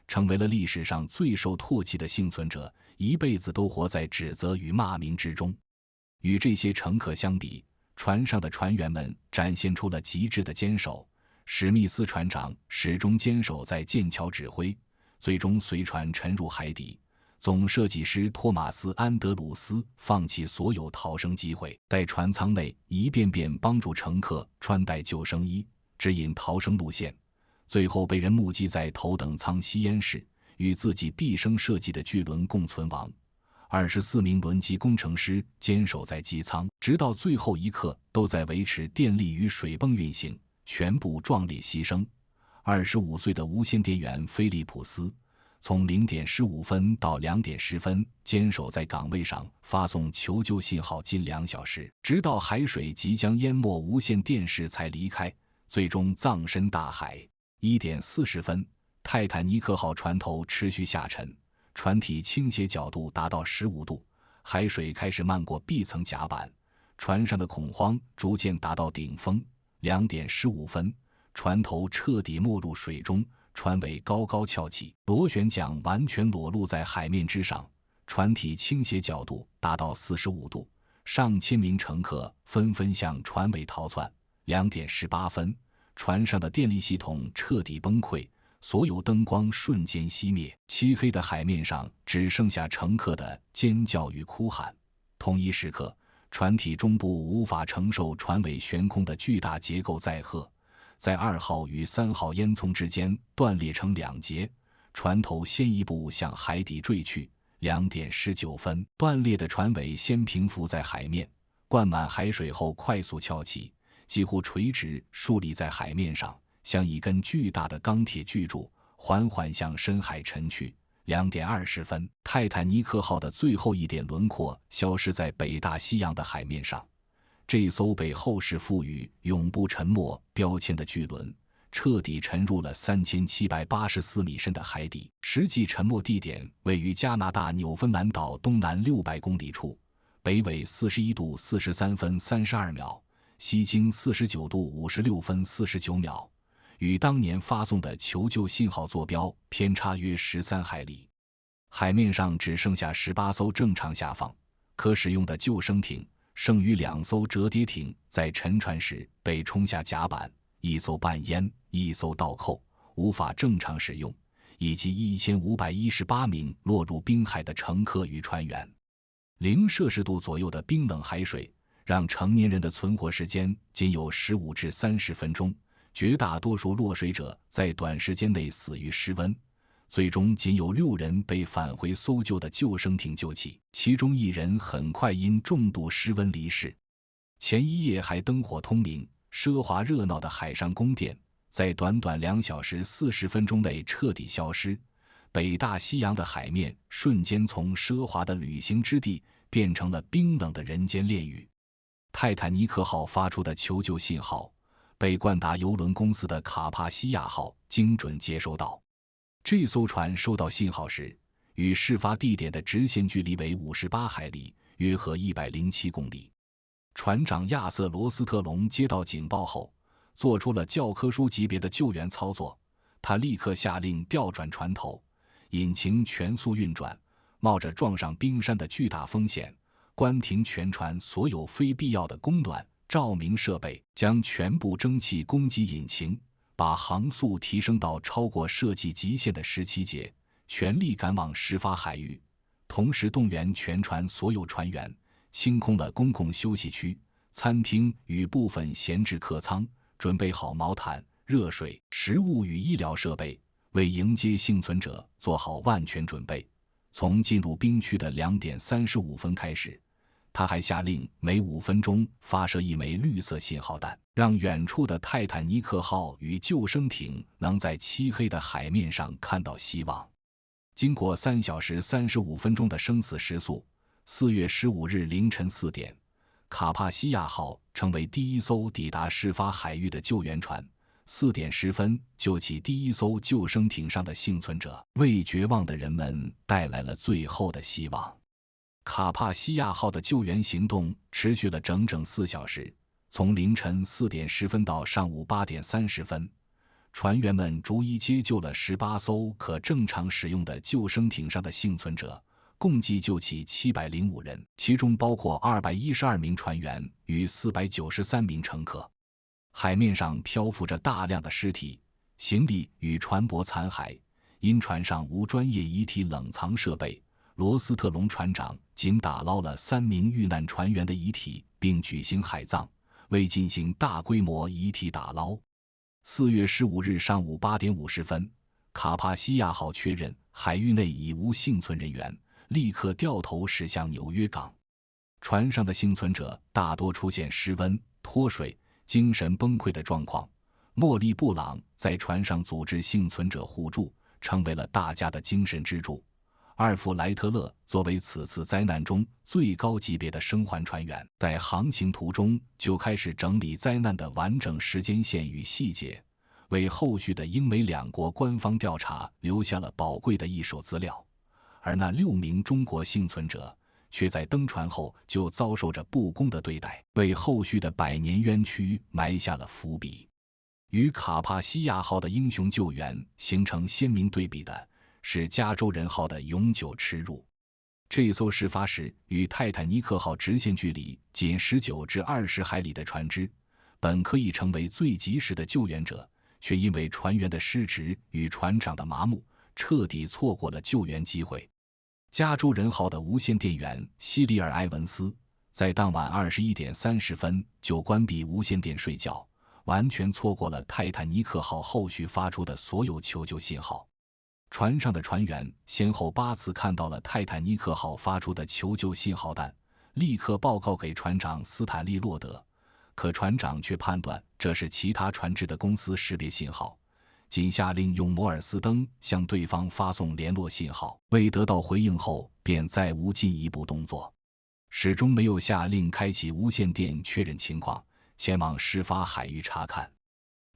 成為了歷史上最受唾棄的幸存者，一輩子都活在指責與骂名之中。與這些乘客相比，船上的船員們展現出了極致的堅守。史密斯船長始終堅守在艦橋指揮，最終隨船沉入海底。總設計師托馬斯·安德魯斯放棄所有逃生機會，在船艙內一遍遍幫助乘客穿戴救生衣，指引逃生路線，最後被人目擊在头等艙吸煙室，與自己畢生設計的巨輪共存亡。24名輪機工程師堅守在機艙，直到最後一刻都在維持電力與水泵運行，全部壯烈犧牲。25歲的無線電員菲利普斯從0點15分到2點10分堅守在崗位上，發送求救信號近2小時，直到海水即將淹沒無線電視才離開，最終葬身大海。1點40分，泰坦尼克號船頭持續下沉，船體傾斜角度達到15度，海水開始漫過壁層甲板，船上的恐慌逐漸達到頂峰。2點15分，船頭徹底沒入水中，船尾高高翹起，螺旋槳完全裸露在海面之上，船體傾斜角度達到45度，上千名乘客紛紛向船尾逃竄。2點18分，船上的電力系統徹底崩潰，所有燈光瞬間熄滅，漆黑的海面上只剩下乘客的尖叫與哭喊。同一時刻，船體中部無法承受船尾懸空的巨大結構載荷，在2號與3號煙囪之間斷裂成2截，船頭先一步向海底墜去。2點19分，斷裂的船尾先平浮在海面，灌滿海水後快速翹起，幾乎垂直豎立在海面上，像一根巨大的鋼鐵巨柱，緩緩向深海沉去。2點20分，泰坦尼克號的最後一點輪廓消失在北大西洋的海面上。這艘被後世賦予永不沉沒標籤的巨輪，徹底沉入了3784米深的海底，實際沉沒地點位於加拿大紐芬蘭島東南600公里處，北緯41度43分32秒，西經49度56分49秒，與當年發送的求救信號坐標偏差約13海里。海面上只剩下18艘正常下放、可使用的救生艇，剩余2艘折疊艇在沉船時被冲下甲板，1艘半淹，1艘倒扣，無法正常使用，以及1518名落入冰海的乘客與船員。0攝氏度左右的冰冷海水讓成年人的存活時間僅有15至30分鐘，絕大多數落水者在短時間內死於失溫，最終僅有6人被返回搜救的救生艇救起，其中1人很快因重度失溫離世。前一夜還燈火通明、奢華熱鬧的海上宮殿，在短短2小時40分鐘內徹底消失，北大西洋的海面瞬間從奢華的旅行之地變成了冰冷的人間煉獄。泰坦尼克號發出的求救信號被冠達郵輪公司的卡帕西亞號精準接收到。這艘船收到信號時，與事發地點的直線距離為58海里，約合107公里。船長亞瑟·羅斯特隆接到警報後，做出了教科書級別的救援操作。他立刻下令調轉船頭，引擎全速運轉，冒着撞上冰山的巨大風險，關停全船所有非必要的供暖、照明設備，將全部蒸汽供給引擎，把航速提升到超過設計極限的17節，全力趕往事發海域，同時動員全船所有船員，清空了公共休息區、餐廳與部分閒置客艙，準備好毛毯、熱水、食物與醫療設備，為迎接幸存者做好萬全準備。從進入冰區的2點35分開始，他還下令每5分鐘發射1枚綠色信號彈，讓遠處的泰坦尼克號與救生艇能在漆黑的海面上看到希望。經過3小時35分鐘的生死時速，4月15日凌晨4點，卡帕西亞號成為第一艘抵達事發海域的救援船。4點10分救起第一艘救生艇上的幸存者，為絕望的人們帶來了最後的希望。卡帕西亞號的救援行動持續了整整4小時，從凌晨4點10分到上午8點30分，船員們逐一接救了18艘可正常使用的救生艇上的幸存者，共計救起705人，其中包括212名船員與493名乘客。海面上漂浮着大量的屍體、行李與船舶殘骸，因船上無專業遺體冷藏設備，羅斯特隆船長僅打撈了3名遇難船員的遺體並舉行海葬，未進行大規模遺體打撈。4月15日上午8點50分，卡帕西亞號確認海域內已無幸存人員，立刻掉頭駛向紐約港。船上的幸存者大多出現失溫、脫水、精神崩潰的狀況。莫利布朗在船上組織幸存者互助，成為了大家的精神支柱。阿爾弗萊特勒作為此次災難中最高級別的生還船員，在航行途中就開始整理災難的完整時間線與細節，為後續的英美兩國官方調查留下了寶貴的一手資料。而那6名中國幸存者卻在登船後就遭受着不公的對待，為後續的100年冤屈埋下了伏筆。與卡帕西亞號的英雄救援形成鮮明對比的是加州人號的永久恥辱。這艘事發時與泰坦尼克號直線距離僅19至20海里的船只，本可以成為最及時的救援者，卻因為船員的失職與船長的麻木，徹底錯過了救援機會。加州人號的無線電員希里爾·埃文斯在當晚21點30分就關閉無線電睡覺，完全錯過了泰坦尼克號後續發出的所有求救信號。船上的船員先後8次看到了泰坦尼克號發出的求救信號彈，立刻報告給船長斯坦利·洛德，可船長卻判斷這是其他船只的公司識別信號，僅下令用摩爾斯燈向對方發送聯絡信號，未得到回應後便再無進一步動作，始終沒有下令開啟無線電確認情況，前往事發海域查看。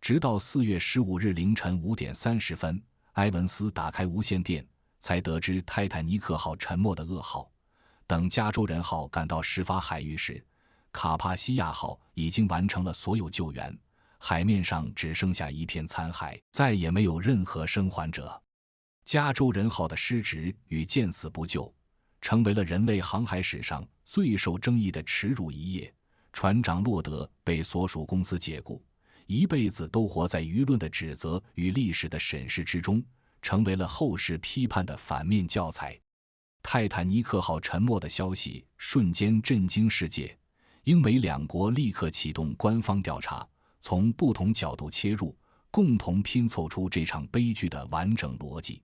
直到4月15日凌晨5點30分，埃文斯打開無線電，才得知泰坦尼克號沉沒的噩耗。等加州人號趕到事發海域時，卡帕西亞號已經完成了所有救援，海面上只剩下一片殘骸，再也沒有任何生還者。加州人號的失職與見死不救，成為了人類航海史上最受爭議的恥辱一頁。船長洛德被所屬公司解雇，一輩子都活在輿論的指責與歷史的審視之中，成為了後世批判的反面教材。泰坦尼克號沉沒的消息瞬間震驚世界，英美兩國立刻啟動官方調查，從不同角度切入，共同拼湊出這場悲劇的完整邏輯。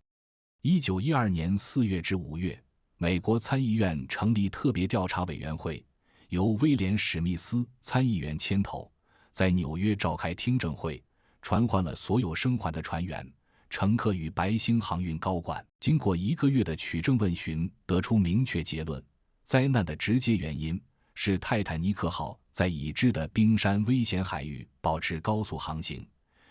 1912年4月至5月，美國參議院成立特別調查委員會，由威廉·史密斯參議員牽頭，在紐約召開聽證會，傳喚了所有生還的船員、乘客與白星航運高管。經過1個月的取證問詢，得出明確結論：災難的直接原因是泰坦尼克號在已知的冰山危險海域保持高速航行，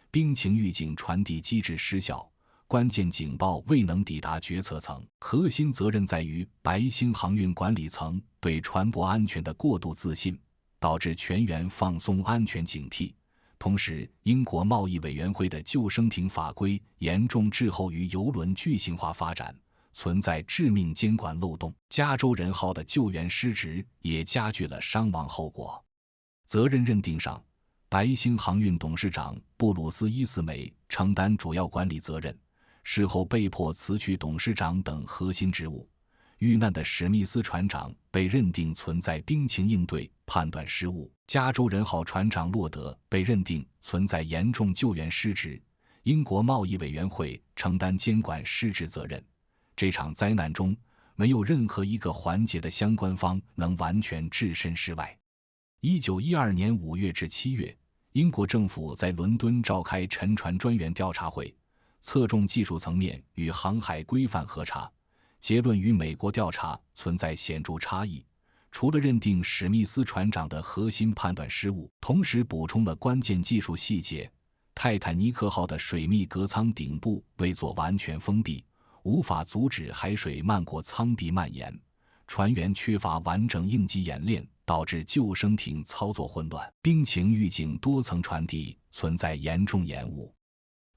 冰情預警傳遞機制失效，關鍵警報未能抵達決策層，核心責任在於白星航運管理層對船舶安全的過度自信，導致全員放鬆安全警惕。同時，英國貿易委員會的救生艇法規嚴重滯後於郵輪巨型化發展，存在致命監管漏洞。加州人號的救援失職也加劇了傷亡後果。責任認定上，白星航運董事長布魯斯·伊斯梅承擔主要管理責任，事後被迫辭去董事長等核心職務。遇難的史密斯船長被認定存在兵情應對判斷失誤，加州人號船長洛德被認定存在嚴重救援失職，英國貿易委員會承擔監管失職責任。這場災難中，沒有任何一個環節的相關方能完全置身事外。1912年5月至7月，英國政府在倫敦召開沉船專員調查會，側重技術層面與航海規範核查，結論與美國調查存在顯著差異。除了認定史密斯船長的核心判斷失誤，同時補充了關鍵技術細節：泰坦尼克號的水密隔艙頂部未做完全封閉，無法阻止海水漫過艙壁蔓延；船員缺乏完整應急演練，導致救生艇操作混亂；兵情預警多層傳遞存在嚴重延誤。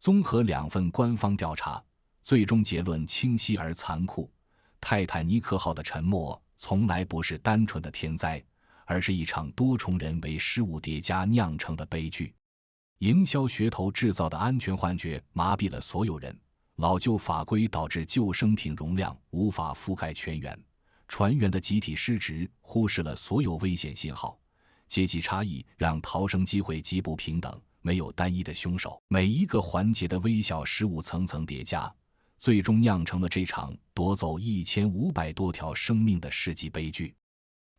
綜合兩份官方調查，最終結論清晰而殘酷：泰坦尼克號的沉沒從來不是單純的天災，而是一場多重人為失誤疊加釀成的悲劇。營銷噱頭制造的安全幻覺麻痹了所有人，老舊法規導致救生艇容量無法覆蓋全員，船員的集體失職忽視了所有危險信號，階級差異讓逃生機會極不平等，沒有單一的兇手，每一個環節的微小失誤層層疊加，最終釀成了這場奪走1500多條生命的世紀悲劇。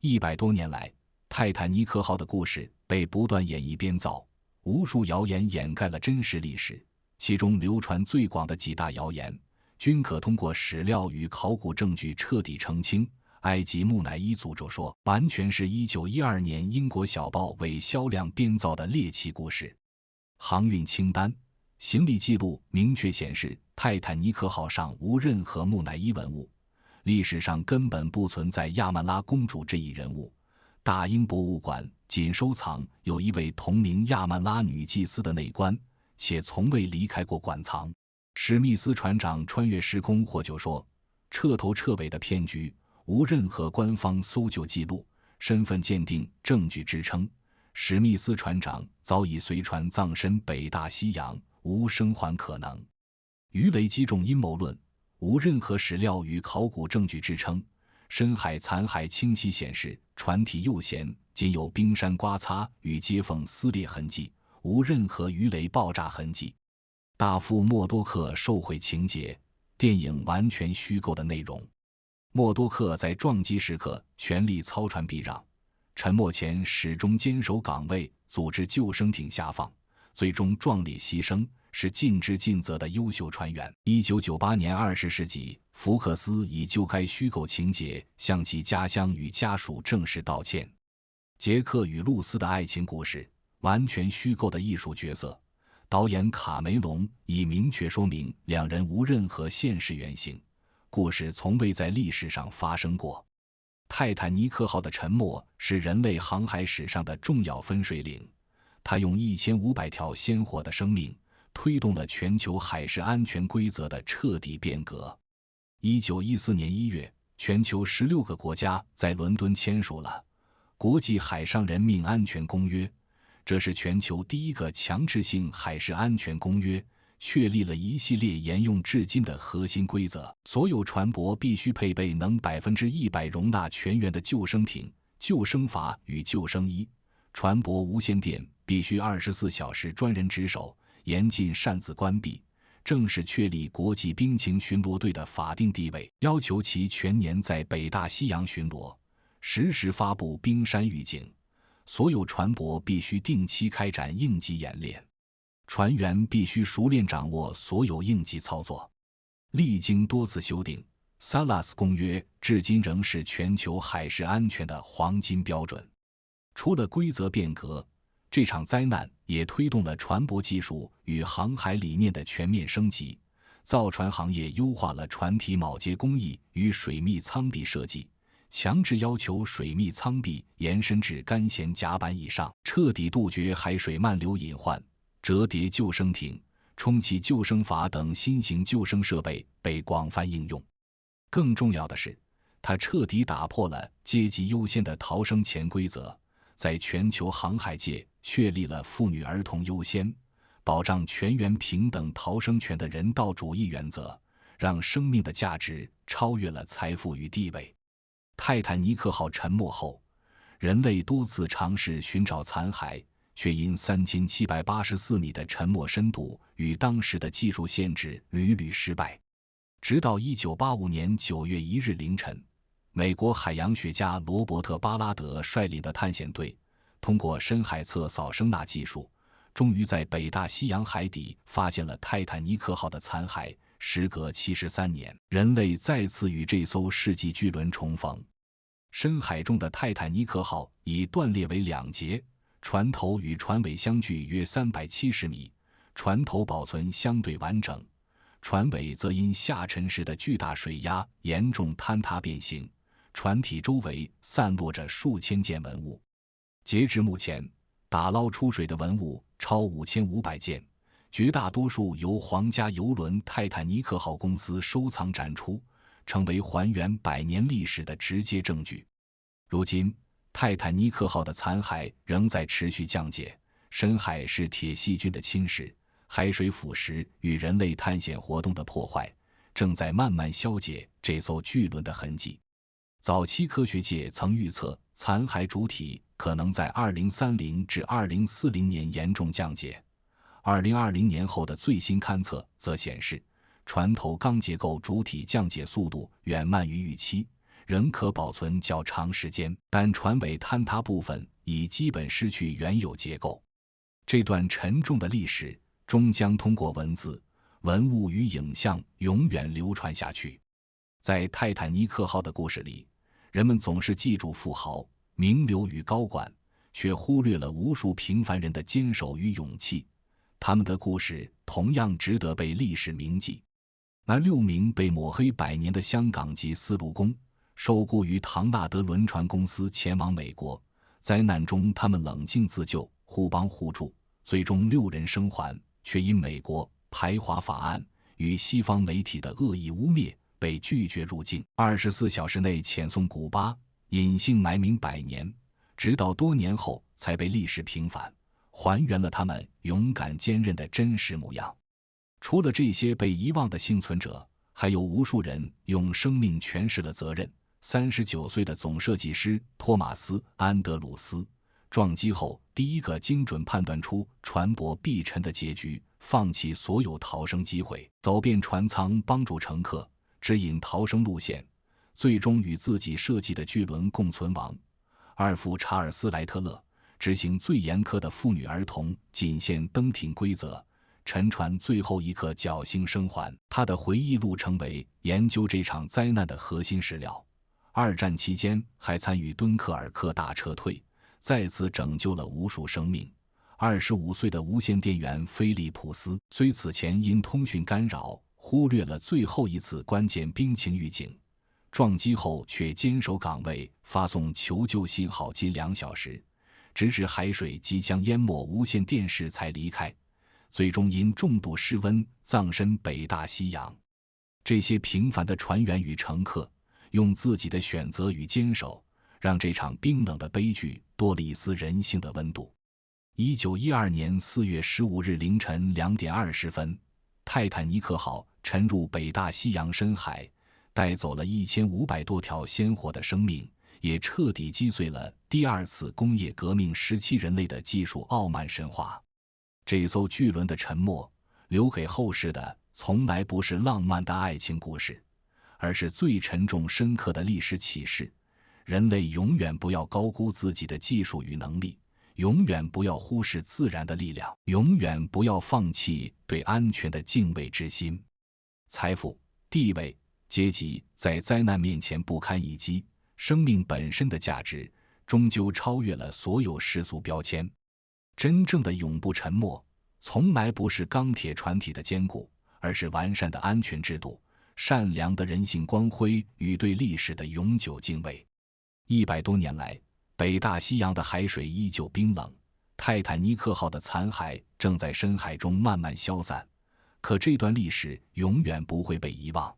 100多年來，泰坦尼克號的故事被不斷演繹編造，無數謠言掩蓋了真實歷史，其中流傳最廣的幾大謠言，均可通過史料與考古證據徹底澄清。埃及木乃伊詛咒說，完全是1912年英國小報為銷量編造的獵奇故事。航運清單、行李記錄明確顯示，泰坦尼克號上無任何木乃伊文物，歷史上根本不存在亞曼拉公主這一人物。大英博物館僅收藏有一位同名亞曼拉女祭司的內棺，且從未離開過館藏。史密斯船長穿越時空獲救說，徹頭徹尾的騙局，無任何官方搜救記錄、身份鑑定證據支撐。史密斯船長早已隨船葬身北大西洋，無生還可能。魚雷擊中陰謀論，無任何史料與考古證據支撐。深海殘骸清晰顯示，船體右舷僅有冰山刮擦與接縫撕裂痕跡，無任何魚雷爆炸痕跡。大副默多克受賄情節，電影完全虛構的內容。默多克在撞擊時刻全力操船避讓，沉沒前始終堅守崗位，組織救生艇下放，最終壯烈犧牲，是盡職盡責的優秀船員。1998年20世紀，福克斯已就該虛構情節向其家鄉與家屬正式道歉。傑克與露絲的愛情故事，完全虛構的藝術角色，導演卡梅隆已明確說明兩人無任何現實原型，故事從未在歷史上發生過。泰坦尼克號的沉沒是人類航海史上的重要分水嶺，它用1500條鮮活的生命推動了全球海事安全規則的徹底變革。1914年1月，全球16個國家在倫敦簽署了《國際海上人命安全公約》，這是全球第一個強制性海事安全公約，確立了一系列沿用至今的核心規則。所有船舶必須配備能100%容納全員的救生艇、救生筏與救生衣。船舶无線電必須24小時專人值守，嚴禁擅自關閉。正式確立國際兵情巡邏隊的法定地位，要求其全年在北大西洋巡邏，實時發布冰山預警。所有船舶必須定期開展應急演練，船員必須熟練掌握所有應急操作。歷經多次修訂，薩拉斯公約至今仍是全球海事安全的黃金標準。除了規則變革，這場災難也推動了船舶技術與航海理念的全面升級。造船行業優化了船體鉚接工藝與水密艙壁設計，強制要求水密艙壁延伸至乾舷甲板以上，徹底杜絕海水漫流隱患。折疊救生艇、充氣救生筏等新型救生設備被廣泛應用。更重要的是，它徹底打破了階級優先的逃生潛規則，在全球航海界確立了婦女兒童優先、保障全員平等逃生權的人道主義原則，讓生命的價值超越了財富與地位。泰坦尼克號沉沒後，人類多次嘗試尋找殘骸，卻因3784米的沉沒深度與當時的技術限制屢屢失敗。直到1985年9月1日凌晨，美國海洋學家羅伯特·巴拉德率領的探險隊通過深海測扫声納技術，終於在北大西洋海底發現了泰坦尼克號的殘骸。時隔73年，人類再次與這艘世紀巨輪重逢。深海中的泰坦尼克號已斷裂為兩截，船頭與船尾相距約370米，船頭保存相對完整，船尾則因下沉時的巨大水壓嚴重坍塌變形，船體周圍散落着數千件文物。截至目前，打撈出水的文物超5500件，絕大多數由皇家郵輪泰坦尼克號公司收藏展出，成為還原100年歷史的直接證據。如今，泰坦尼克號的殘骸仍在持續降解，深海是鐵細菌的侵蝕，海水腐蝕與人類探險活動的破壞，正在慢慢消解這艘巨輪的痕跡。早期科學界曾預測殘骸主體可能在2030至2040年嚴重降解。2020年後的最新勘測則顯示，船頭鋼結構主體降解速度遠慢於預期，仍可保存較長時間，但船尾坍塌部分已基本失去原有結構。這段沉重的歷史終將通過文字、文物與影像永遠流傳下去。在泰坦尼克號的故事裡，人們總是記住富豪、名流與高管，卻忽略了無數平凡人的堅守與勇氣。他們的故事同樣值得被歷史銘記。那6名被抹黑100年的香港籍絲路工，受僱於唐納德輪船公司前往美國，災難中他們冷靜自救，互幫互助，最終6人生還，卻因美國排華法案與西方媒體的惡意污衊被拒絕入境，24小時內遣送古巴，隱姓埋名100年，直到多年後才被歷史平反，還原了他們勇敢堅韌的真實模樣。除了這些被遺忘的幸存者，還有無數人用生命詮釋了責任。39歲的總設計師托馬斯·安德魯斯，撞擊後第一個精準判斷出船舶必沉的結局，放棄所有逃生機會，走遍船艙幫助乘客指引逃生路線，最終與自己設計的巨輪共存亡。二副查爾斯·萊特勒執行最嚴苛的婦女兒童僅限登艇規則，沉船最後一刻僥倖生還。他的回憶錄成為研究這場災難的核心史料。二戰期間還參與敦刻爾克大撤退，再次拯救了無數生命。25歲的無線電員菲利普斯，雖此前因通訊干擾忽略了最後一次關鍵兵情預警，撞擊後卻堅守崗位，發送求救信號近2小時，直至海水即將淹沒無線電視才離開，最終因重度失溫葬身北大西洋。這些平凡的船員與乘客用自己的選擇與堅守，讓這場冰冷的悲劇多了一絲人性的溫度。1912年4月15日凌晨2點20分，泰坦尼克號沉入北大西洋深海，帶走了1500多條鮮活的生命，也徹底擊碎了第二次工業革命時期人類的技術傲慢神話。這艘巨輪的沉沒，留給後世的從來不是浪漫的愛情故事，而是最沉重深刻的歷史啟示。人類永遠不要高估自己的技術與能力，永遠不要忽視自然的力量，永遠不要放棄對安全的敬畏之心。財富、地位、階級在災難面前不堪一擊，生命本身的價值終究超越了所有世俗標籤。真正的永不沉沒，從來不是鋼鐵船體的堅固，而是完善的安全制度、善良的人性光輝與對歷史的永久敬畏。100多年來，北大西洋的海水依舊冰冷，泰坦尼克號的殘骸正在深海中慢慢消散，可這段歷史永遠不會被遺忘。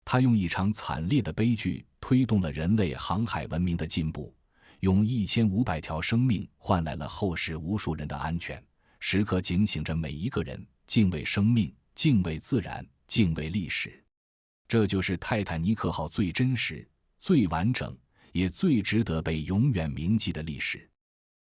它用一場慘烈的悲劇推動了人類航海文明的進步，用1500條生命換來了後世無數人的安全，時刻警醒着每一個人敬畏生命、敬畏自然、敬畏歷史。這就是泰坦尼克號最真實、最完整，也最值得被永遠銘記的歷史。